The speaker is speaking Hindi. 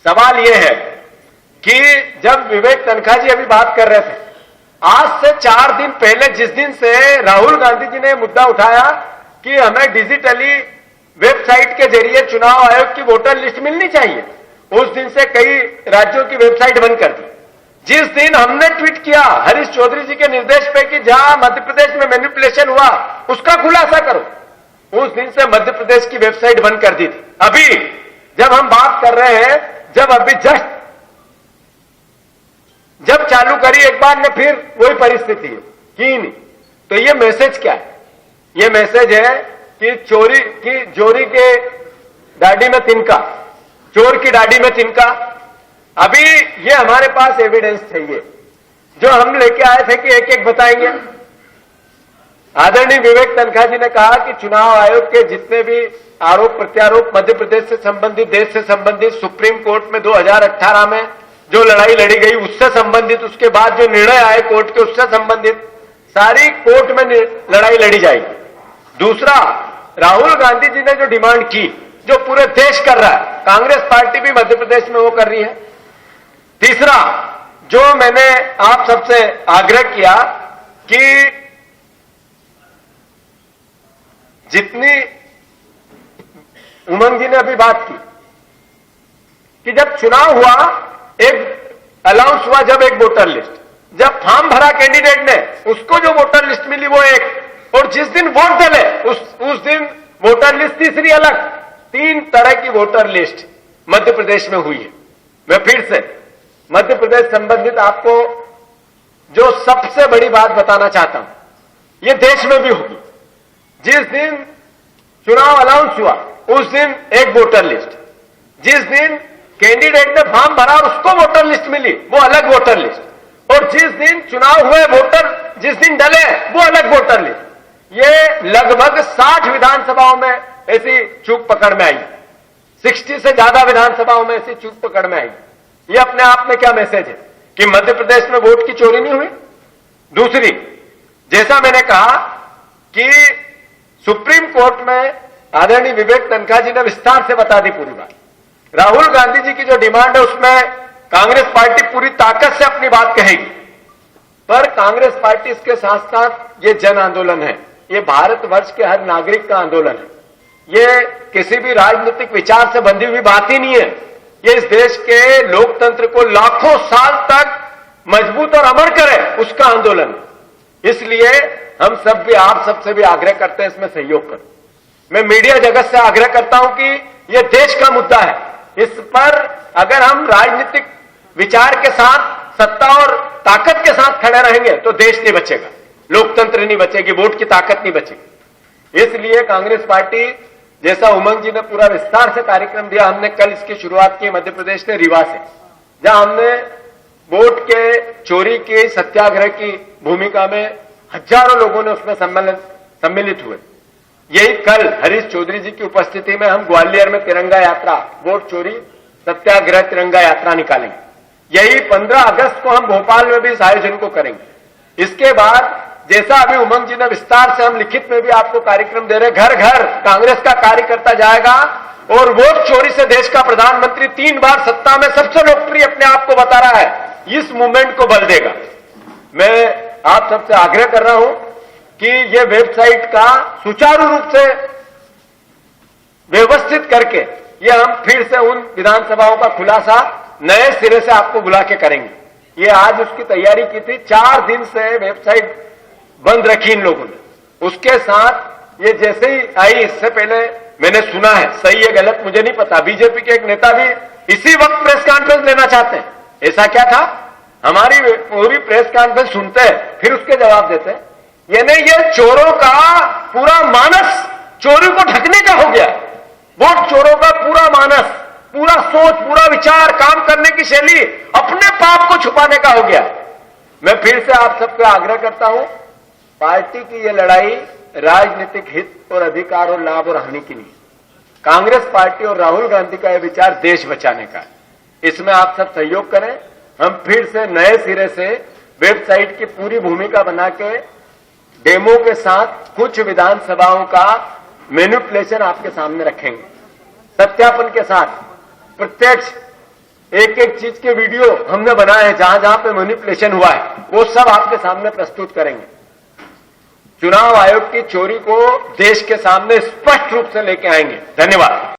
सवाल यह है कि जब विवेक तनखा जी अभी बात कर रहे थे, आज से 4 दिन पहले जिस दिन से राहुल गांधी जी ने मुद्दा उठाया कि हमें डिजिटली वेबसाइट के जरिए चुनाव आयोग की वोटर लिस्ट मिलनी चाहिए, उस दिन से कई राज्यों की वेबसाइट बंद कर दी। जिस दिन हमने ट्वीट किया हरीश चौधरी जी के निर्देश पे कि जहां मध्य प्रदेश में मैनिपुलेशन हुआ उसका खुलासा करो, उस दिन से मध्य प्रदेश की वेबसाइट बंद कर दी थी। अभी जब हम बात कर रहे हैं, जब अभी जस्ट जब चालू करी एक बार ने, फिर वही परिस्थिति है कि नहीं। तो ये मैसेज क्या है? ये मैसेज है कि चोरी के दाढ़ी में तिनका, चोर की दाढ़ी में तिनका। अभी ये हमारे पास एविडेंस चाहिए जो हम लेके आए थे कि एक एक बताएंगे। आदरणीय विवेक तनखा जी ने कहा कि चुनाव आयोग के जितने भी आरोप प्रत्यारोप मध्य प्रदेश से संबंधित, देश से संबंधित, सुप्रीम कोर्ट में 2018 में जो लड़ाई लड़ी गई उससे संबंधित, उसके बाद जो निर्णय आए कोर्ट के उससे संबंधित, सारी कोर्ट में लड़ाई लड़ी जाएगी। दूसरा, राहुल गांधी जी ने जो डिमांड की, जो पूरे देश कर रहा है, कांग्रेस पार्टी भी मध्य प्रदेश में वो कर रही है। तीसरा, जो मैंने आप सबसे आग्रह किया कि जितनी उमंग जी ने अभी बात की कि जब चुनाव हुआ, एक अनाउंस हुआ, जब एक वोटर लिस्ट, जब फॉर्म भरा कैंडिडेट ने, उसको जो वोटर लिस्ट मिली वो एक, और जिस दिन वोट डले उस दिन वोटर लिस्ट तीसरी अलग। 3 तरह की वोटर लिस्ट मध्य प्रदेश में हुई है। मैं फिर से मध्य प्रदेश संबंधित आपको जो सबसे बड़ी बात बताना चाहता हूं, यह देश में भी होगी। जिस दिन चुनाव अनाउंस हुआ उस दिन एक वोटर लिस्ट, जिस दिन कैंडिडेट ने फॉर्म भरा और उसको वोटर लिस्ट मिली वो अलग वोटर लिस्ट, और जिस दिन चुनाव हुए वोटर जिस दिन डले वो अलग वोटर लिस्ट। ये लगभग 60 विधानसभाओं में ऐसी चूक पकड़ में आई, 60 से ज्यादा विधानसभाओं में ऐसी चूक पकड़ में आई। ये अपने आप में क्या मैसेज है कि मध्य प्रदेश में वोट की चोरी नहीं हुई। दूसरी, जैसा मैंने कहा कि सुप्रीम कोर्ट में आदरणीय विवेक तनखा जी ने विस्तार से बता दी पूरी बात। राहुल गांधी जी की जो डिमांड है उसमें कांग्रेस पार्टी पूरी ताकत से अपनी बात कहेगी, पर कांग्रेस पार्टी इसके साथ साथ ये जन आंदोलन है, ये भारतवर्ष के हर नागरिक का आंदोलन है। ये किसी भी राजनीतिक विचार से बंधी हुई बात ही नहीं है। ये इस देश के लोकतंत्र को लाखों साल तक मजबूत और अमर करे उसका आंदोलन। इसलिए हम सब भी, आप सबसे भी आग्रह करते हैं इसमें सहयोग करें। मैं मीडिया जगत से आग्रह करता हूं कि यह देश का मुद्दा है, इस पर अगर हम राजनीतिक विचार के साथ, सत्ता और ताकत के साथ खड़े रहेंगे तो देश नहीं बचेगा, लोकतंत्र नहीं बचेगी, वोट की ताकत नहीं बचेगी। इसलिए कांग्रेस पार्टी, जैसा उमंग जी ने पूरा विस्तार से कार्यक्रम दिया, हमने कल इसकी शुरुआत की मध्य प्रदेश के रीवा से, जहां हमने वोट के चोरी के सत्याग्रह की भूमिका में हजारों लोगों ने उसमें सम्मिलित हुए। यही कल हरीश चौधरी जी की उपस्थिति में हम ग्वालियर में तिरंगा यात्रा, वोट चोरी सत्याग्रह तिरंगा यात्रा निकालेंगे। यही 15 अगस्त को हम भोपाल में भी इस आयोजन को करेंगे। इसके बाद जैसा अभी उमंग जी ने विस्तार से, हम लिखित में भी आपको कार्यक्रम दे रहे, घर घर कांग्रेस का कार्यकर्ता जाएगा और वोट चोरी से देश का प्रधानमंत्री 3 बार सत्ता में सबसे लोकप्रिय अपने आप को बता रहा है, इस मूवमेंट को बल देगा। मैं आप सबसे आग्रह कर रहा हूं कि यह वेबसाइट का सुचारू रूप से व्यवस्थित करके ये हम फिर से उन विधानसभाओं का खुलासा नए सिरे से आपको बुला के करेंगे। ये आज उसकी तैयारी की थी, 4 दिन से वेबसाइट बंद रखी इन लोगों ने। उसके साथ ये जैसे ही आई, इससे पहले मैंने सुना है, सही है गलत मुझे नहीं पता, बीजेपी के एक नेता भी इसी वक्त प्रेस कॉन्फ्रेंस लेना चाहते हैं। ऐसा क्या था? हमारी पूरी प्रेस कॉन्फ्रेंस सुनते हैं फिर उसके जवाब देते हैं। यानी ये चोरों का पूरा मानस चोरी को ढकने का हो गया। वोट चोरों का पूरा मानस, पूरा सोच, पूरा विचार, काम करने की शैली अपने पाप को छुपाने का हो गया। मैं फिर से आप सबसे आग्रह करता हूं, पार्टी की यह लड़ाई राजनीतिक हित और अधिकार और लाभ और हानि की नहीं। कांग्रेस पार्टी और राहुल गांधी का यह विचार देश बचाने का है। इसमें आप सब सहयोग करें। हम फिर से नए सिरे से वेबसाइट की पूरी भूमिका बना के डेमो के साथ कुछ विधानसभाओं का मैनिपुलेशन आपके सामने रखेंगे, सत्यापन के साथ, प्रत्यक्ष एक एक चीज के वीडियो हमने बनाए हैं, जहां जहां पे मैनिपुलेशन हुआ है वो सब आपके सामने प्रस्तुत करेंगे। चुनाव आयोग की चोरी को देश के सामने स्पष्ट रूप से लेके आएंगे। धन्यवाद।